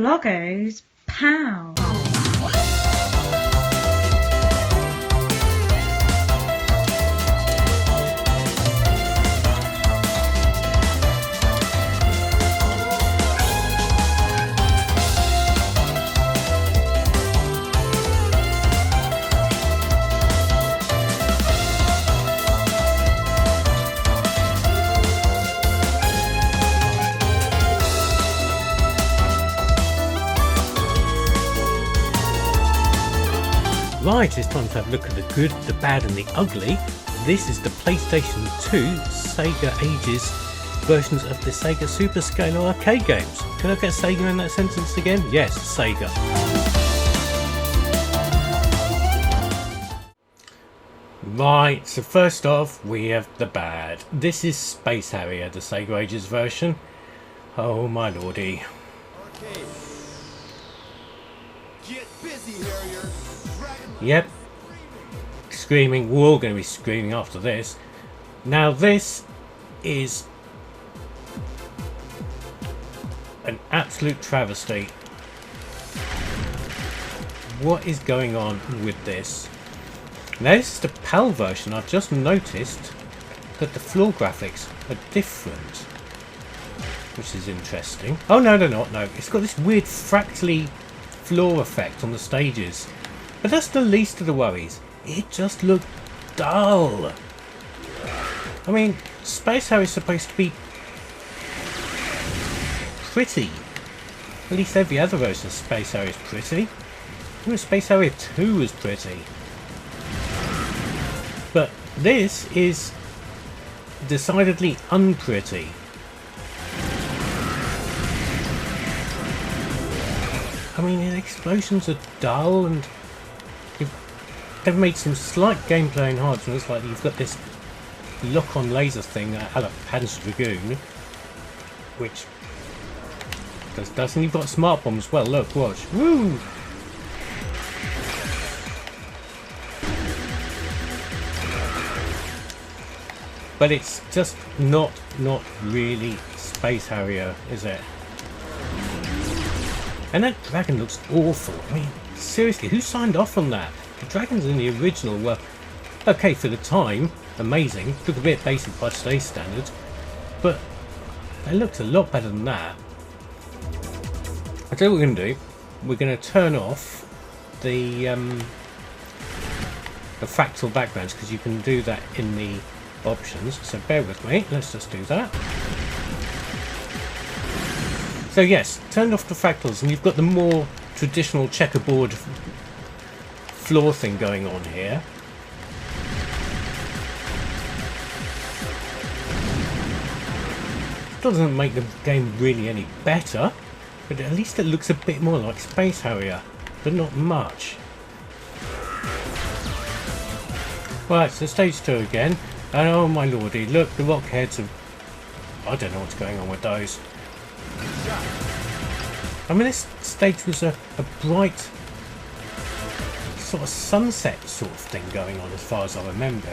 Bloggo's POW. Right, it's time to have a look at the good, the bad and the ugly. This is the PlayStation 2 Sega Ages versions of the Sega Super Scale arcade games. Can I get Sega in that sentence again? Yes, Sega. Right, so first off we have the bad. This is Space Harrier, the Sega Ages version. Oh my lordy. Okay. Get busy, Harrier. Yep, screaming. We're all going to be screaming after this. Now this is an absolute travesty. What is going on with this? Now this is the PAL version. I've just noticed that the floor graphics are different, which is interesting. Oh no, they're not. No, it's got this weird fractally floor effect on the stages. But that's the least of the worries. It just looked dull. I mean, Space Harrier is supposed to be pretty. At least every other version of Space Harrier is pretty. Even Space Harrier 2 was pretty. But this is decidedly unpretty. I mean, the explosions are dull and they've made some slight gameplay enhancements, like you've got this lock-on laser thing a la Panzer Dragoon, which does, and you've got smart bomb as well. Look, watch. Woo! But it's just not really Space Harrier, is it? And that dragon looks awful. I mean, seriously, who signed off on that? The dragons in the original were okay for the time, amazing, took a bit basic by today's standards, but they looked a lot better than that. I'll tell you what we're going to do. We're going to turn off the fractal backgrounds, because you can do that in the options, so bear with me. Let's just do that. So yes, turned off the fractals, and you've got the more traditional checkerboard floor thing going on here. Doesn't make the game really any better, but at least it looks a bit more like Space Harrier, but not much. Right, so stage 2 again, and oh my lordy, look, the rock heads have... I don't know what's going on with those. I mean, this stage was a bright sort of sunset sort of thing going on, as far as I remember.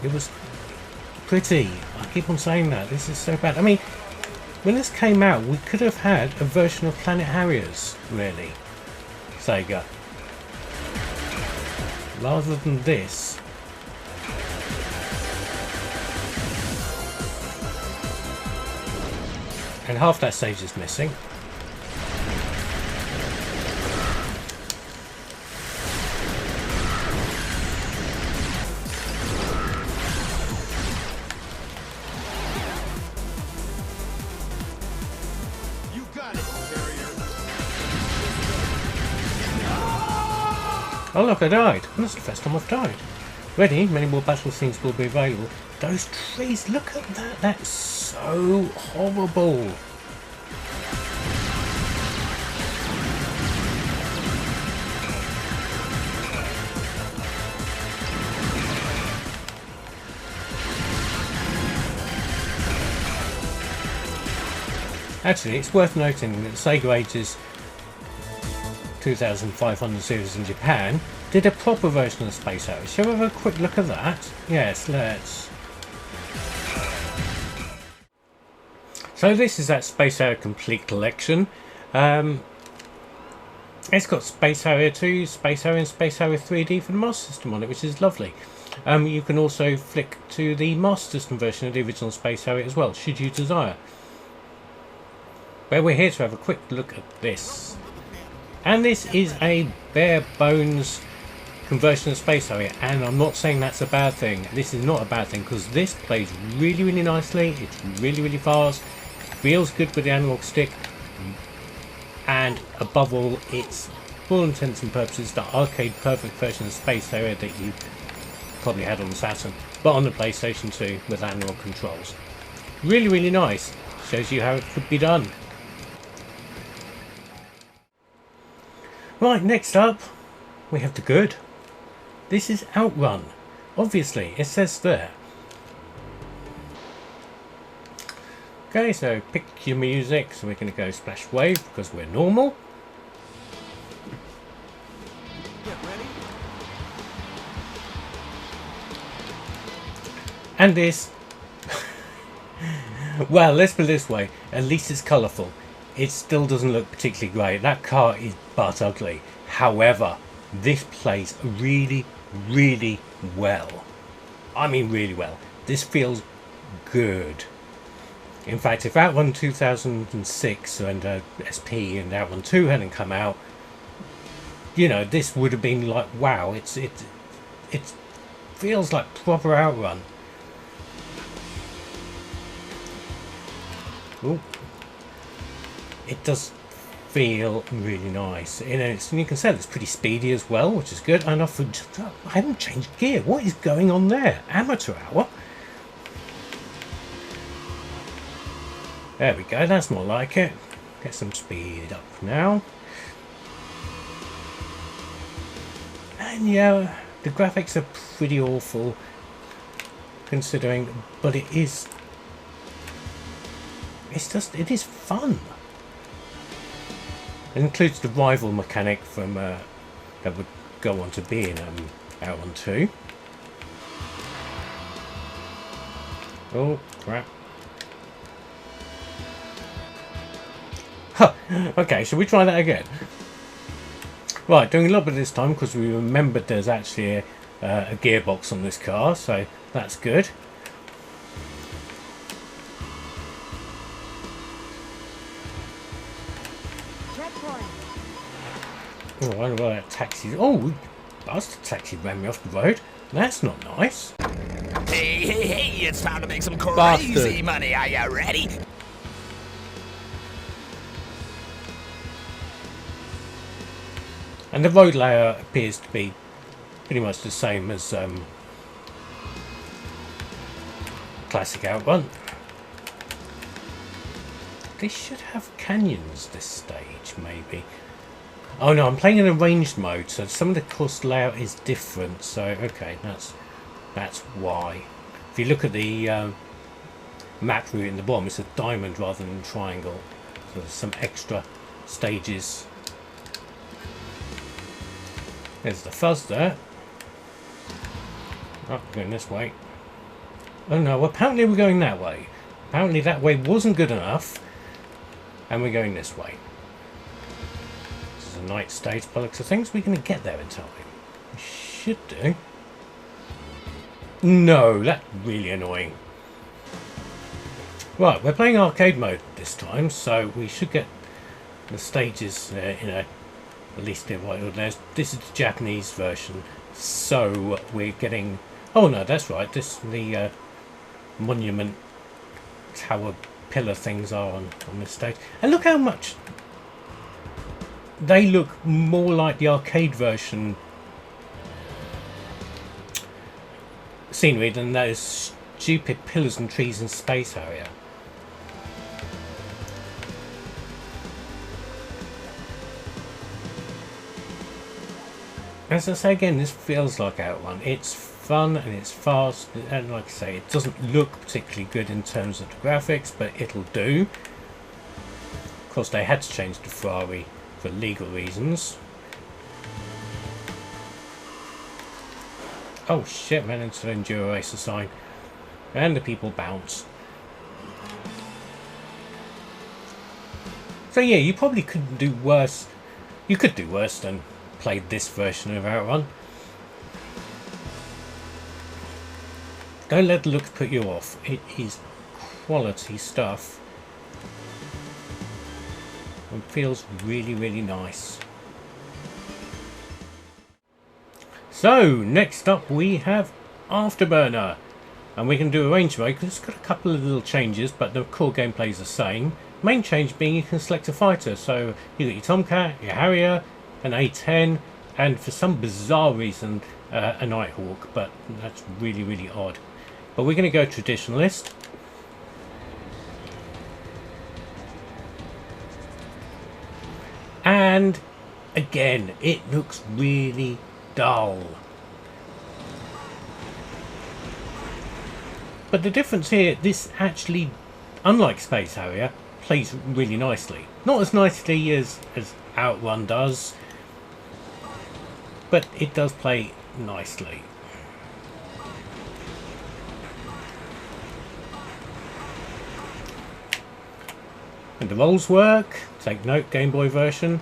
It was pretty. I keep on saying that. This is so bad. I mean, when this came out, we could have had a version of Planet Harriers, really. Sega. Rather than this. And half that stage is missing. You got it, Harrier. Oh look, I died. That's the first time I've died. Ready, many more battle scenes will be available. Those trees, look at that. That's so horrible. Actually, it's worth noting that Sega Ages 2500 series in Japan did a proper version of Space Harrier. Shall we have a quick look at that? Yes, let's. So this is that Space Harrier Complete Collection. It's got Space Harrier 2, Space Harrier and Space Harrier 3D for the Master System on it, which is lovely. You can also flick to the Master System version of the original Space Harrier as well, should you desire. But we're here to have a quick look at this. And this is a bare bones conversion of Space Harrier, and I'm not saying that's a bad thing. This is not a bad thing, because this plays really, really nicely. It's really, really fast. Feels good with the analog stick. And above all, it's, for all intents and purposes, the arcade perfect version of Space Harrier that you probably had on the Saturn, but on the PlayStation 2 with analog controls. Really, really nice. Shows you how it could be done. Right, next up, we have the good. This is Outrun. Obviously, it says there. Okay, so pick your music. So we're going to go Splash Wave because we're normal. Get ready. And this, well, let's put it this way, at least it's colourful. It still doesn't look particularly great. That car is butt ugly. However, this plays really, really well. I mean really well. This feels good. In fact, if Outrun 2006 and SP and Outrun 2 hadn't come out, you know, this would have been like, wow, it feels like proper Outrun. Ooh. It does feel really nice. And you can say it's pretty speedy as well, which is good. And I haven't changed gear. What is going on there? Amateur hour? There we go, that's more like it. Get some speed up now. And yeah, the graphics are pretty awful considering, but it is fun. It includes the rival mechanic from that would go on to be in Outrun 2. Oh crap. Huh. Okay, shall we try that again? Right, doing a little bit this time because we remembered there's actually a gearbox on this car, so that's good. Oh, I wonder why that taxi. Oh, that's the taxi ran me off the road. That's not nice. Hey, it's time to make some crazy Bastard. money. Are you ready? And the road layout appears to be pretty much the same as classic Outrun. They should have canyons this stage, maybe. Oh no, I'm playing in arranged mode, so some of the course layout is different. So okay, that's why. If you look at the map route in the bottom, it's a diamond rather than a triangle. So there's some extra stages. There's the fuzz there. Oh, we're going this way. Oh no, well, apparently we're going that way. Apparently that way wasn't good enough. And we're going this way. This is a night stage by the looks of things. We're going to get there in time. We should do. No, that's really annoying. Right, we're playing arcade mode this time, so we should get the stages in a at least in right order. This is the Japanese version, so we're getting. Oh no, that's right. This the monument tower pillar things are on this stage, and look how much they look more like the arcade version scenery than those stupid pillars and trees in Space Harrier. As I say again, this feels like Outrun. It's fun and it's fast, and like I say, it doesn't look particularly good in terms of the graphics, but it'll do. Of course, they had to change the Ferrari for legal reasons. Oh shit, man, into an Enduro Racer sign. And the people bounce. So yeah, you probably couldn't do worse. You could do worse than play this version of Outrun. Don't let the look put you off. It is quality stuff. And feels really, really nice. So, next up we have Afterburner. And we can do a range mode because it's got a couple of little changes, but the core gameplay is the same. Main change being you can select a fighter. So, you got your Tomcat, your Harrier, an A10, and for some bizarre reason, a Nighthawk. But that's really, really odd. But we're going to go Traditionalist. And again, it looks really dull. But the difference here, this actually, unlike Space Harrier, plays really nicely. Not as nicely as Outrun does, but it does play nicely. And the rolls work. Take note, Game Boy version.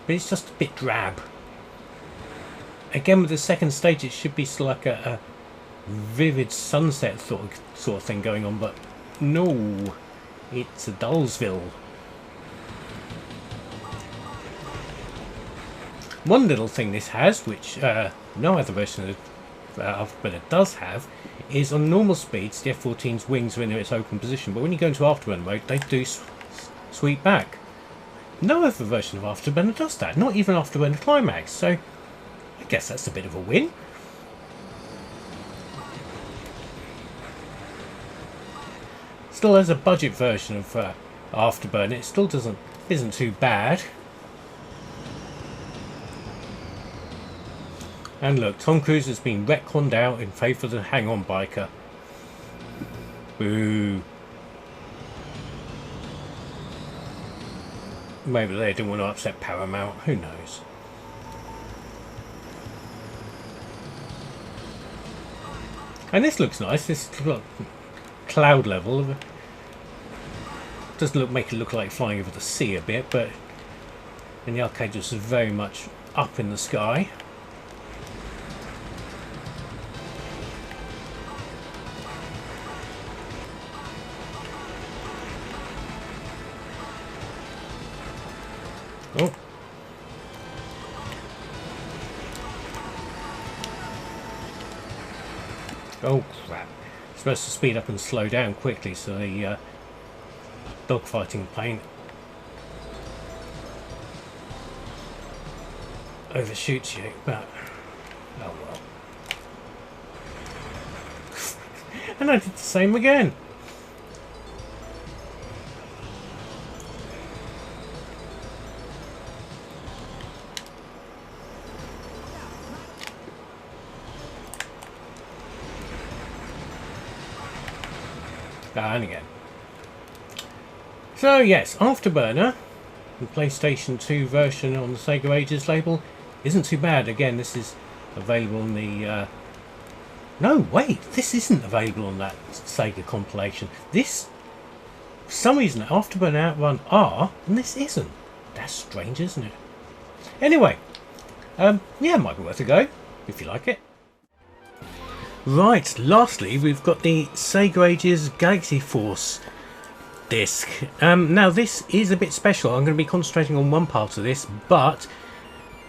But it's just a bit drab. Again, with the second stage, it should be like a vivid sunset sort of thing going on, but no, it's a Dullsville. One little thing this has, which no other version of Afterburner does have, is on normal speeds the F-14's wings are in its open position, but when you go into Afterburner mode they do sweep back. No other version of Afterburner does that, not even Afterburner Climax, so I guess that's a bit of a win. Still, as a budget version of Afterburner, it still isn't too bad. And look, Tom Cruise has been retconned out in favour of the hang-on biker. Boo. Maybe they didn't want to upset Paramount, who knows. And this looks nice, this cloud level. Doesn't make it look like flying over the sea a bit, but in the arcade this is very much up in the sky. Oh. Oh crap. It's supposed to speed up and slow down quickly so the dogfighting plane overshoots you, but oh well. And I did the same again. And again. So yes, Afterburner, the PlayStation 2 version on the Sega Ages label, isn't too bad. Again, this is available on the... No, wait, this isn't available on that Sega compilation. This, for some reason, Afterburner Outrun are, and this isn't. That's strange, isn't it? Anyway, yeah, it might be worth a go, if you like it. Right, lastly we've got the Sega Ages Galaxy Force disc. Now this is a bit special. I'm going to be concentrating on one part of this, but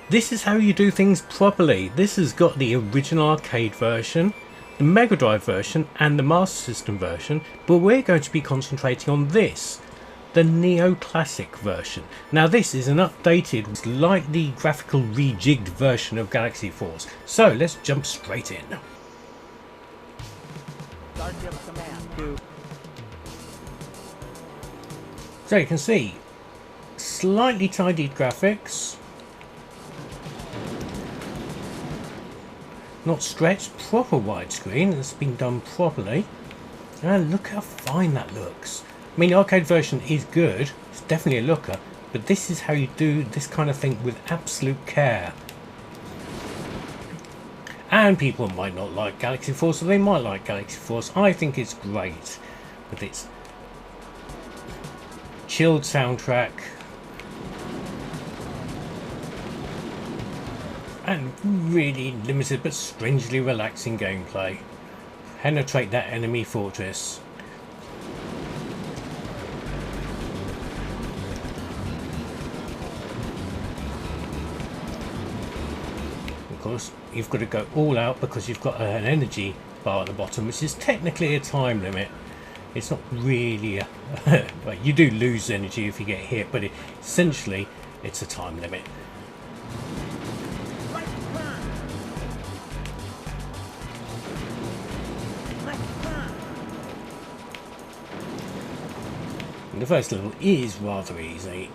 this is how you do things properly. This has got the original arcade version, the Mega Drive version and the Master System version, but we're going to be concentrating on this, the Neo Classic version. Now this is an updated, slightly graphical rejigged version of Galaxy Force. So let's jump straight in. So you can see slightly tidied graphics, not stretched, proper widescreen. It's been done properly, and look how fine that looks. I mean, the arcade version is good, it's definitely a looker, But this is how you do this kind of thing with absolute care. And people might not like Galaxy Force, or they might like Galaxy Force. I think it's great with its chilled soundtrack and really limited but strangely relaxing gameplay. Penetrate that enemy fortress. Of course, you've got to go all out because you've got an energy bar at the bottom, which is technically a time limit. It's not really a well, you do lose energy if you get hit, but essentially it's a time limit. And the first level is rather easy.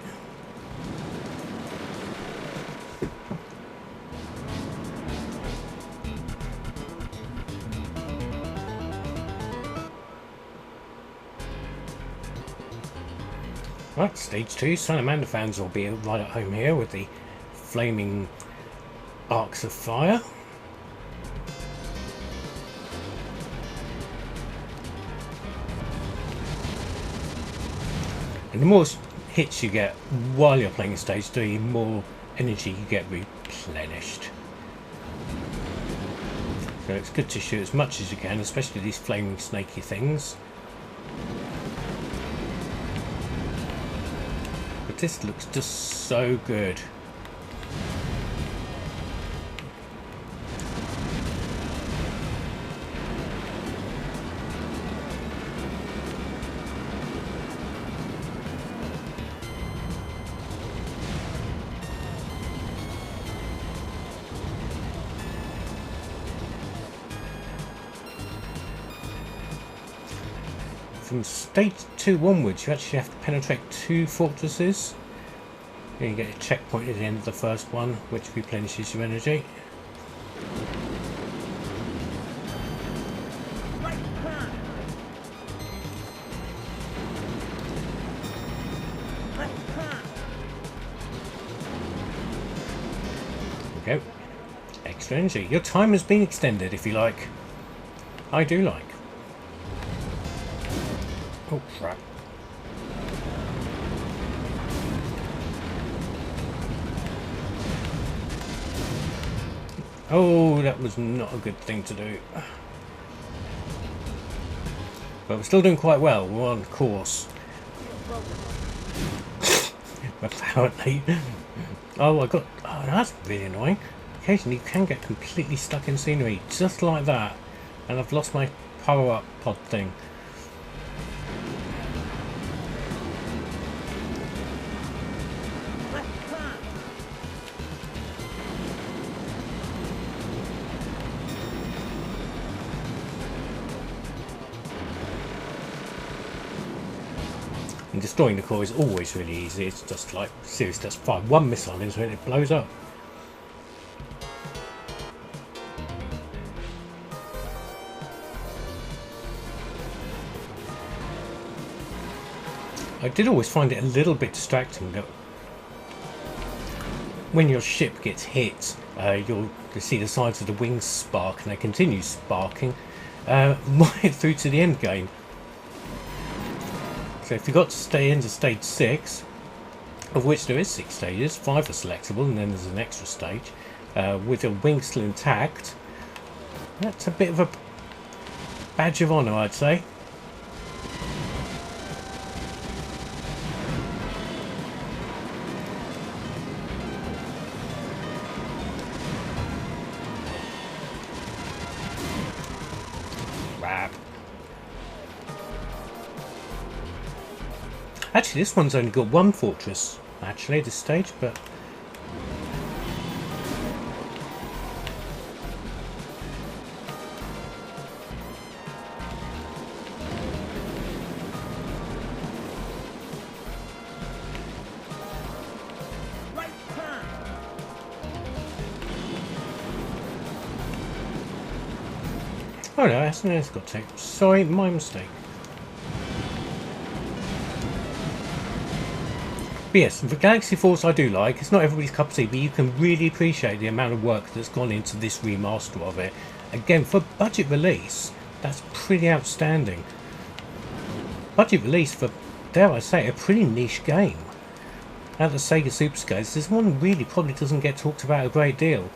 Right, stage 2. Salamander fans will be right at home here with the flaming arcs of fire. And the more hits you get while you're playing stage 3, the more energy you get replenished. So it's good to shoot as much as you can, especially these flaming snaky things. But this looks just so good. From stage 2 onwards, you actually have to penetrate 2 fortresses. Then you get a checkpoint at the end of the first one, which replenishes your energy. There we go. Extra energy. Your time has been extended, if you like. I do like. Oh crap. Oh, that was not a good thing to do. But we're still doing quite well. We're on course. Apparently. Oh, that's really annoying. Occasionally you can get completely stuck in scenery, just like that. And I've lost my power-up pod thing. And destroying the core is always really easy. It's just like, seriously, just fire one missile into it and it blows up. I did always find it a little bit distracting that when your ship gets hit, you'll see the sides of the wings spark, and they continue sparking right through to the end game. So if you got to stay into stage 6, of which there is 6 stages, 5 are selectable, and then there's an extra stage, with your wings still intact, that's a bit of a badge of honour, I'd say. Actually, this one's only got 1 fortress, actually, this stage, but... Oh no, it's got to. Sorry, my mistake. But yes, the Galaxy Force I do like. It's not everybody's cup of tea, but you can really appreciate the amount of work that's gone into this remaster of it. Again, for budget release, that's pretty outstanding. Budget release for, dare I say, a pretty niche game. Out of the Sega Super Scales, this one really probably doesn't get talked about a great deal.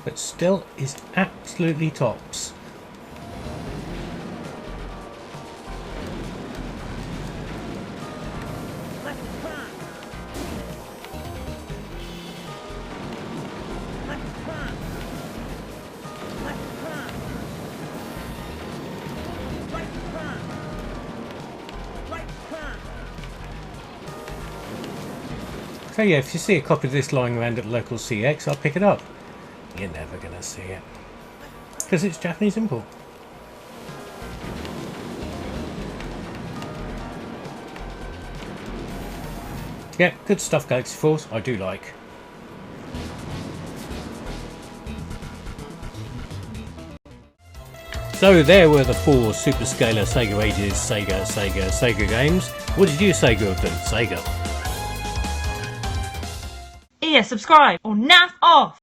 But still is absolutely tops. So yeah, if you see a copy of this lying around at local CX, I'll pick it up. You're never gonna see it, because it's Japanese import. Yeah, good stuff, Galaxy Force, I do like. So there were the 4 Super Scalar Sega Ages Sega games. What did you Sega of them? Sega. Here, subscribe or naff off!